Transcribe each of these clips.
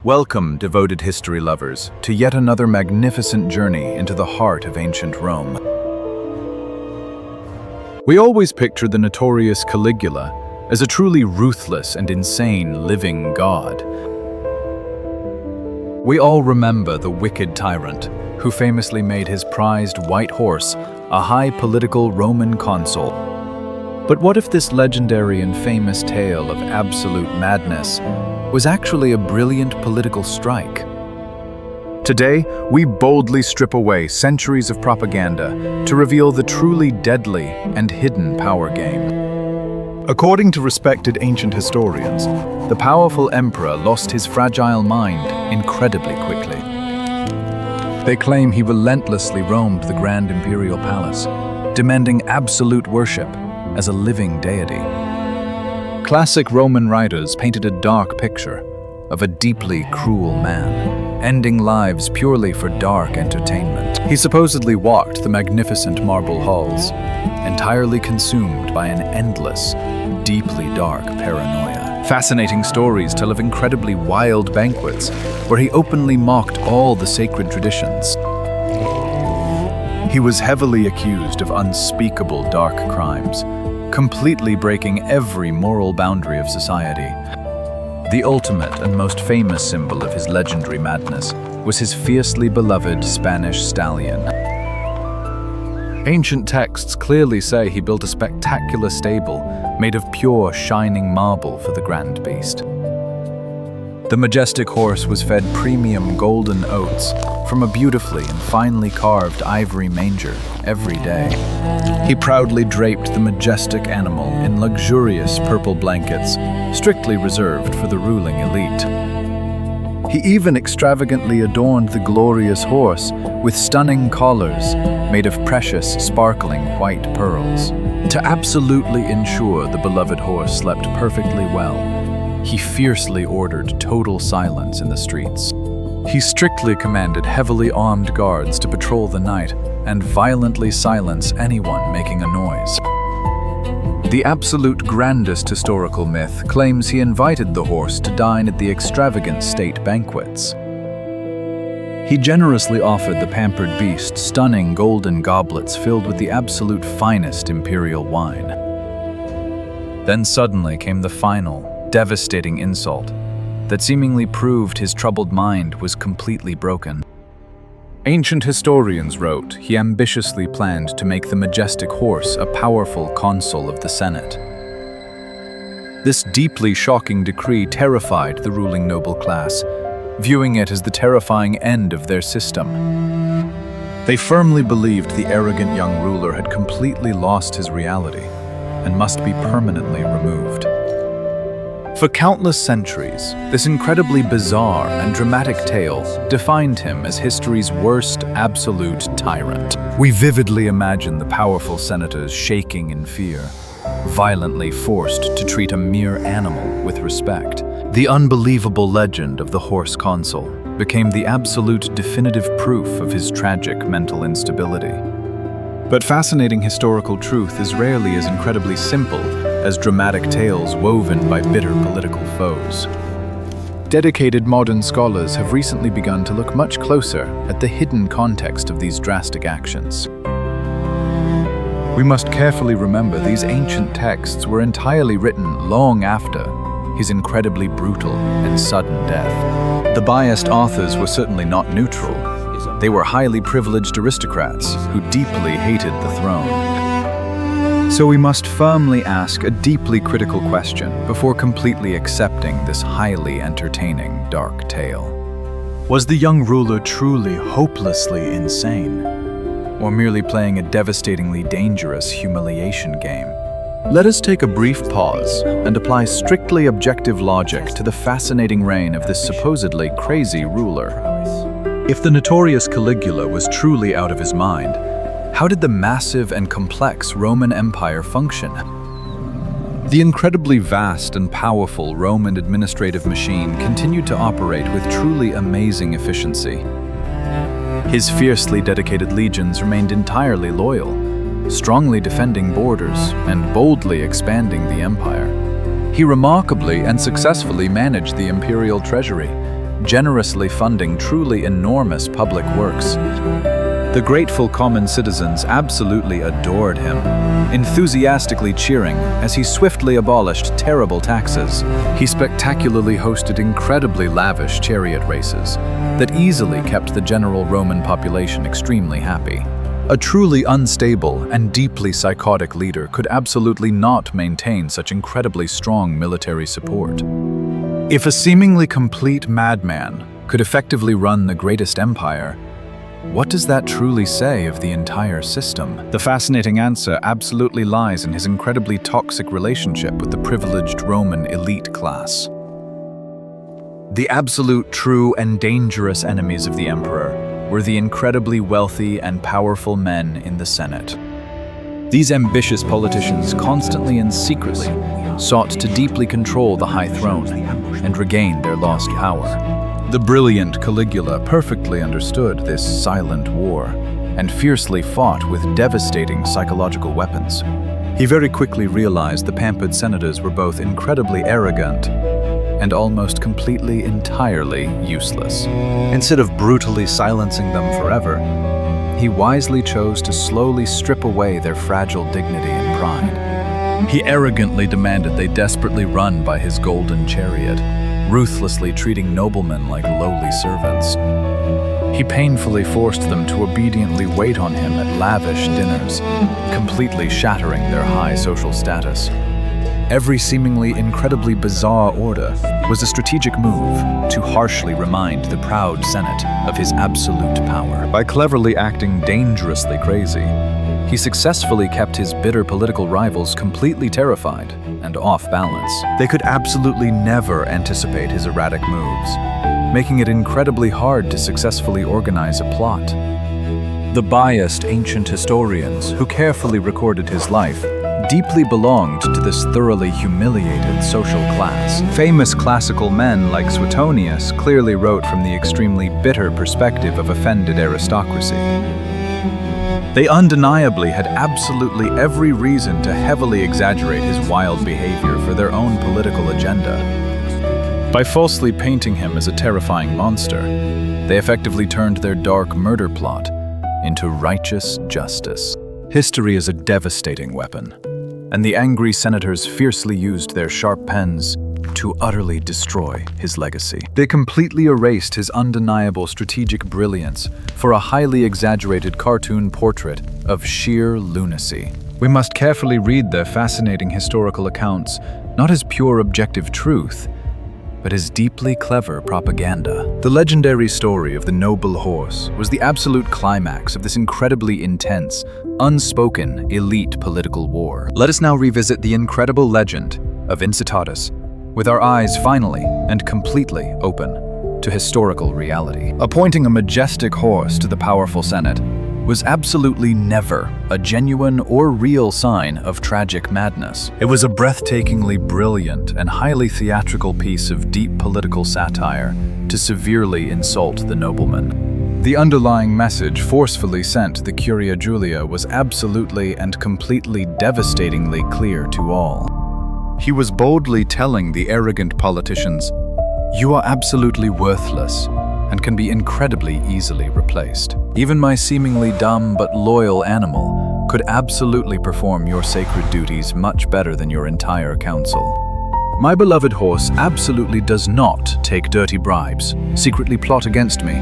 Welcome, devoted history lovers, to yet another magnificent journey into the heart of ancient Rome. We always picture the notorious Caligula as a truly ruthless and insane living god. We all remember the wicked tyrant who famously made his prized white horse a high political Roman consul. But what if this legendary and famous tale of absolute madness was actually a brilliant political strike? Today, we boldly strip away centuries of propaganda to reveal the truly deadly and hidden power game. According to respected ancient historians, the powerful emperor lost his fragile mind incredibly quickly. They claim he relentlessly roamed the grand imperial palace, demanding absolute worship as a living deity. Classic Roman writers painted a dark picture of a deeply cruel man, ending lives purely for dark entertainment. He supposedly walked the magnificent marble halls, entirely consumed by an endless, deeply dark paranoia. Fascinating stories tell of incredibly wild banquets where he openly mocked all the sacred traditions. He was heavily accused of unspeakable dark crimes, completely breaking every moral boundary of society. The ultimate and most famous symbol of his legendary madness was his fiercely beloved Spanish stallion. Ancient texts clearly say he built a spectacular stable made of pure, shining marble for the grand beast. The majestic horse was fed premium golden oats from a beautifully and finely carved ivory manger every day. He proudly draped the majestic animal in luxurious purple blankets, strictly reserved for the ruling elite. He even extravagantly adorned the glorious horse with stunning collars made of precious, sparkling white pearls. To absolutely ensure the beloved horse slept perfectly well, he fiercely ordered total silence in the streets. He strictly commanded heavily armed guards to patrol the night and violently silence anyone making a noise. The absolute grandest historical myth claims he invited the horse to dine at the extravagant state banquets. He generously offered the pampered beast stunning golden goblets filled with the absolute finest imperial wine. Then suddenly came the final, devastating insult that seemingly proved his troubled mind was completely broken. Ancient historians wrote he ambitiously planned to make the majestic horse a powerful consul of the Senate. This deeply shocking decree terrified the ruling noble class, viewing it as the terrifying end of their system. They firmly believed the arrogant young ruler had completely lost his reality and must be permanently removed. For countless centuries, this incredibly bizarre and dramatic tale defined him as history's worst absolute tyrant. We vividly imagine the powerful senators shaking in fear, violently forced to treat a mere animal with respect. The unbelievable legend of the horse consul became the absolute definitive proof of his tragic mental instability. But fascinating historical truth is rarely as incredibly simple as dramatic tales woven by bitter political foes. Dedicated modern scholars have recently begun to look much closer at the hidden context of these drastic actions. We must carefully remember these ancient texts were entirely written long after his incredibly brutal and sudden death. The biased authors were certainly not neutral. They were highly privileged aristocrats who deeply hated the throne. So we must firmly ask a deeply critical question before completely accepting this highly entertaining dark tale. Was the young ruler truly hopelessly insane, or merely playing a devastatingly dangerous humiliation game? Let us take a brief pause and apply strictly objective logic to the fascinating reign of this supposedly crazy ruler. If the notorious Caligula was truly out of his mind, how did the massive and complex Roman Empire function? The incredibly vast and powerful Roman administrative machine continued to operate with truly amazing efficiency. His fiercely dedicated legions remained entirely loyal, strongly defending borders and boldly expanding the empire. He remarkably and successfully managed the imperial treasury, generously funding truly enormous public works. The grateful common citizens absolutely adored him, enthusiastically cheering as he swiftly abolished terrible taxes. He spectacularly hosted incredibly lavish chariot races that easily kept the general Roman population extremely happy. A truly unstable and deeply psychotic leader could absolutely not maintain such incredibly strong military support. If a seemingly complete madman could effectively run the greatest empire, what does that truly say of the entire system? The fascinating answer absolutely lies in his incredibly toxic relationship with the privileged Roman elite class. The absolute true and dangerous enemies of the emperor were the incredibly wealthy and powerful men in the Senate. These ambitious politicians constantly and secretly sought to deeply control the high throne and regain their lost power. The brilliant Caligula perfectly understood this silent war and fiercely fought with devastating psychological weapons. He very quickly realized the pampered senators were both incredibly arrogant and almost completely, entirely useless. Instead of brutally silencing them forever, he wisely chose to slowly strip away their fragile dignity and pride. He arrogantly demanded they desperately run by his golden chariot, ruthlessly treating noblemen like lowly servants. He painfully forced them to obediently wait on him at lavish dinners, completely shattering their high social status. Every seemingly incredibly bizarre order was a strategic move to harshly remind the proud Senate of his absolute power. By cleverly acting dangerously crazy, he successfully kept his bitter political rivals completely terrified and off balance. They could absolutely never anticipate his erratic moves, making it incredibly hard to successfully organize a plot. The biased ancient historians who carefully recorded his life deeply belonged to this thoroughly humiliated social class. Famous classical men like Suetonius clearly wrote from the extremely bitter perspective of offended aristocracy. They undeniably had absolutely every reason to heavily exaggerate his wild behavior for their own political agenda. By falsely painting him as a terrifying monster, they effectively turned their dark murder plot into righteous justice. History is a devastating weapon, and the angry senators fiercely used their sharp pens to utterly destroy his legacy. They completely erased his undeniable strategic brilliance for a highly exaggerated cartoon portrait of sheer lunacy. We must carefully read their fascinating historical accounts not as pure objective truth, but as deeply clever propaganda. The legendary story of the noble horse was the absolute climax of this incredibly intense, unspoken, elite political war. Let us now revisit the incredible legend of Incitatus, with our eyes finally and completely open to historical reality. Appointing a majestic horse to the powerful Senate was absolutely never a genuine or real sign of tragic madness. It was a breathtakingly brilliant and highly theatrical piece of deep political satire to severely insult the nobleman. The underlying message forcefully sent to the Curia Julia was absolutely and completely devastatingly clear to all. He was boldly telling the arrogant politicians, "You are absolutely worthless and can be incredibly easily replaced. Even my seemingly dumb but loyal animal could absolutely perform your sacred duties much better than your entire council. My beloved horse absolutely does not take dirty bribes, secretly plot against me,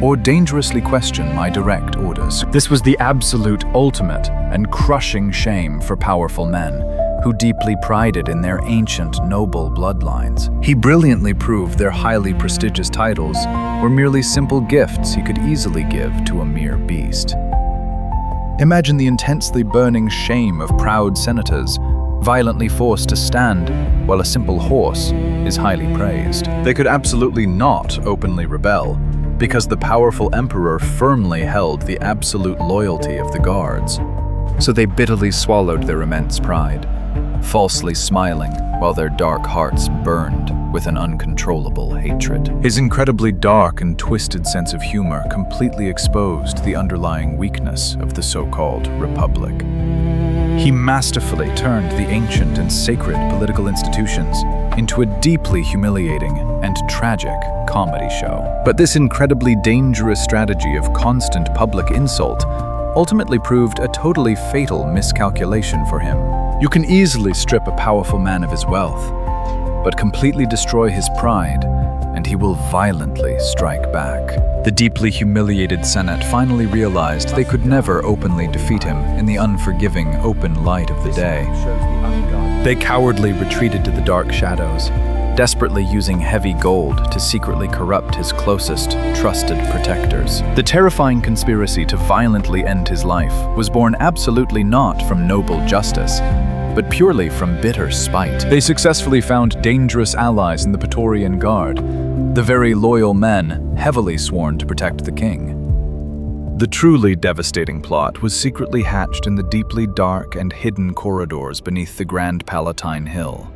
or dangerously question my direct orders." This was the absolute ultimate and crushing shame for powerful men who deeply prided in their ancient noble bloodlines. He brilliantly proved their highly prestigious titles were merely simple gifts he could easily give to a mere beast. Imagine the intensely burning shame of proud senators, violently forced to stand while a simple horse is highly praised. They could absolutely not openly rebel, because the powerful emperor firmly held the absolute loyalty of the guards. So they bitterly swallowed their immense pride, falsely smiling while their dark hearts burned with an uncontrollable hatred. His incredibly dark and twisted sense of humor completely exposed the underlying weakness of the so-called republic. He masterfully turned the ancient and sacred political institutions into a deeply humiliating and tragic comedy show. But this incredibly dangerous strategy of constant public insult ultimately proved a totally fatal miscalculation for him. You can easily strip a powerful man of his wealth, but completely destroy his pride, and he will violently strike back. The deeply humiliated Senate finally realized they could never openly defeat him in the unforgiving open light of the day. They cowardly retreated to the dark shadows, desperately using heavy gold to secretly corrupt his closest, trusted protectors. The terrifying conspiracy to violently end his life was born absolutely not from noble justice, but purely from bitter spite. They successfully found dangerous allies in the Praetorian Guard, the very loyal men heavily sworn to protect the king. The truly devastating plot was secretly hatched in the deeply dark and hidden corridors beneath the Grand Palatine Hill.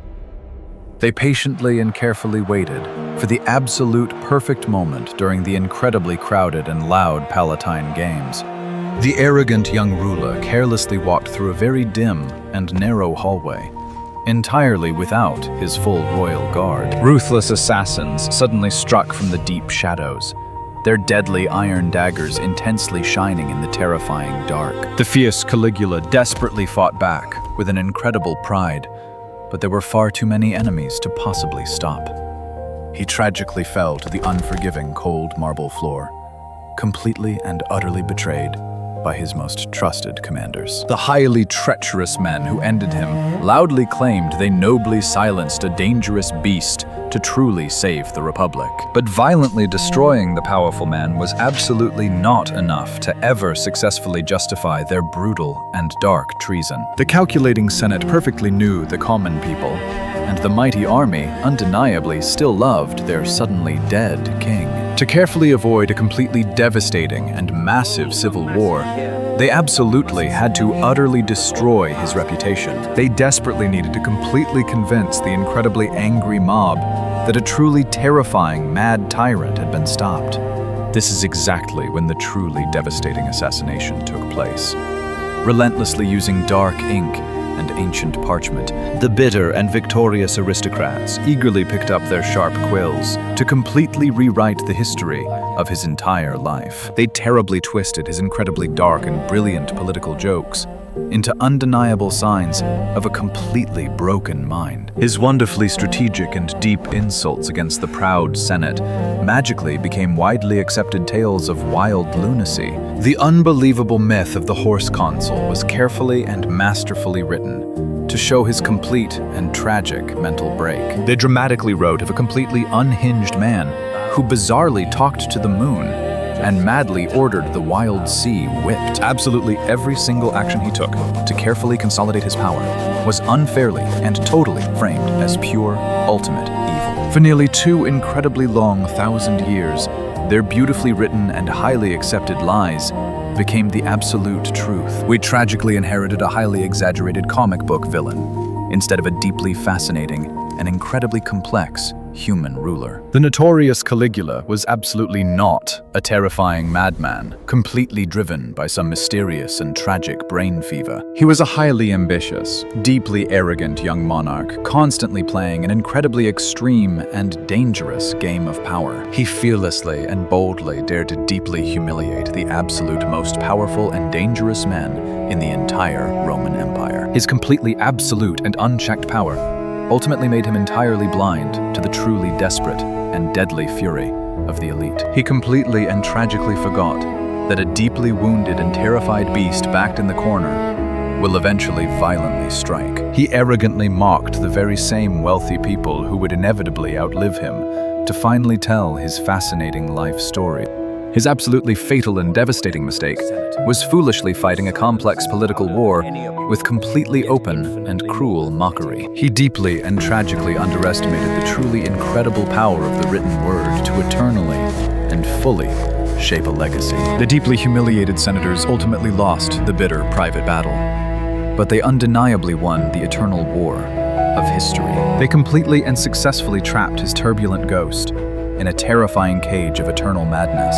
They patiently and carefully waited for the absolute perfect moment during the incredibly crowded and loud Palatine Games. The arrogant young ruler carelessly walked through a very dim and narrow hallway, entirely without his full royal guard. Ruthless assassins suddenly struck from the deep shadows, their deadly iron daggers intensely shining in the terrifying dark. The fierce Caligula desperately fought back with an incredible pride, but there were far too many enemies to possibly stop. He tragically fell to the unforgiving cold marble floor, completely and utterly betrayed by his most trusted commanders. The highly treacherous men who ended him loudly claimed they nobly silenced a dangerous beast to truly save the Republic. But violently destroying the powerful man was absolutely not enough to ever successfully justify their brutal and dark treason. The calculating Senate perfectly knew the common people, and the mighty army undeniably still loved their suddenly dead king. To carefully avoid a completely devastating and massive civil war, they absolutely had to utterly destroy his reputation. They desperately needed to completely convince the incredibly angry mob that a truly terrifying mad tyrant had been stopped. This is exactly when the truly devastating assassination took place. Relentlessly using dark ink and ancient parchment, the bitter and victorious aristocrats eagerly picked up their sharp quills to completely rewrite the history of his entire life. They terribly twisted his incredibly dark and brilliant political jokes into undeniable signs of a completely broken mind. His wonderfully strategic and deep insults against the proud Senate magically became widely accepted tales of wild lunacy. The unbelievable myth of the horse consul was carefully and masterfully written to show his complete and tragic mental break. They dramatically wrote of a completely unhinged man who bizarrely talked to the moon and madly ordered the wild sea whipped. Absolutely every single action he took to carefully consolidate his power was unfairly and totally framed as pure, ultimate evil. For nearly 2 incredibly long 1,000 years, their beautifully written and highly accepted lies became the absolute truth. We tragically inherited a highly exaggerated comic book villain instead of a deeply fascinating and incredibly complex human ruler. The notorious Caligula was absolutely not a terrifying madman, completely driven by some mysterious and tragic brain fever. He was a highly ambitious, deeply arrogant young monarch, constantly playing an incredibly extreme and dangerous game of power. He fearlessly and boldly dared to deeply humiliate the absolute most powerful and dangerous men in the entire Roman Empire. His completely absolute and unchecked power ultimately made him entirely blind to the truly desperate and deadly fury of the elite. He completely and tragically forgot that a deeply wounded and terrified beast backed in the corner will eventually violently strike. He arrogantly mocked the very same wealthy people who would inevitably outlive him to finally tell his fascinating life story. His absolutely fatal and devastating mistake was foolishly fighting a complex political war with completely open and cruel mockery. He deeply and tragically underestimated the truly incredible power of the written word to eternally and fully shape a legacy. The deeply humiliated senators ultimately lost the bitter private battle, but they undeniably won the eternal war of history. They completely and successfully trapped his turbulent ghost in a terrifying cage of eternal madness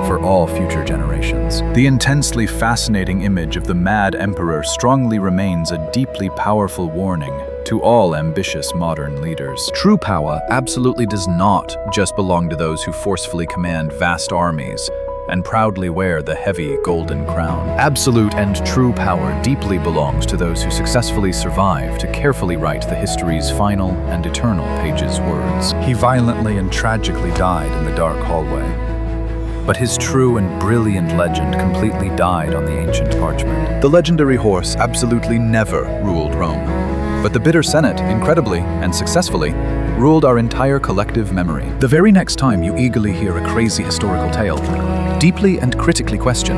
for all future generations. The intensely fascinating image of the mad emperor strongly remains a deeply powerful warning to all ambitious modern leaders. True power absolutely does not just belong to those who forcefully command vast armies and proudly wear the heavy golden crown. Absolute and true power deeply belongs to those who successfully survive to carefully write the history's final and eternal pages' words. He violently and tragically died in the dark hallway, but his true and brilliant legend completely died on the ancient parchment. The legendary horse absolutely never ruled Rome, but the bitter Senate, incredibly and successfully, ruled our entire collective memory. The very next time you eagerly hear a crazy historical tale, deeply and critically question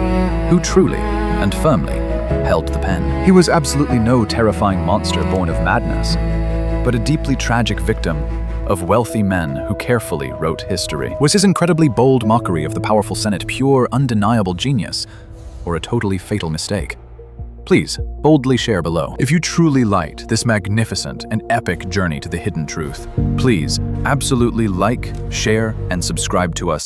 who truly and firmly held the pen. He was absolutely no terrifying monster born of madness, but a deeply tragic victim of wealthy men who carefully wrote history. Was his incredibly bold mockery of the powerful Senate pure, undeniable genius, or a totally fatal mistake? Please, boldly share below. If you truly liked this magnificent and epic journey to the hidden truth, please absolutely like, share, and subscribe to us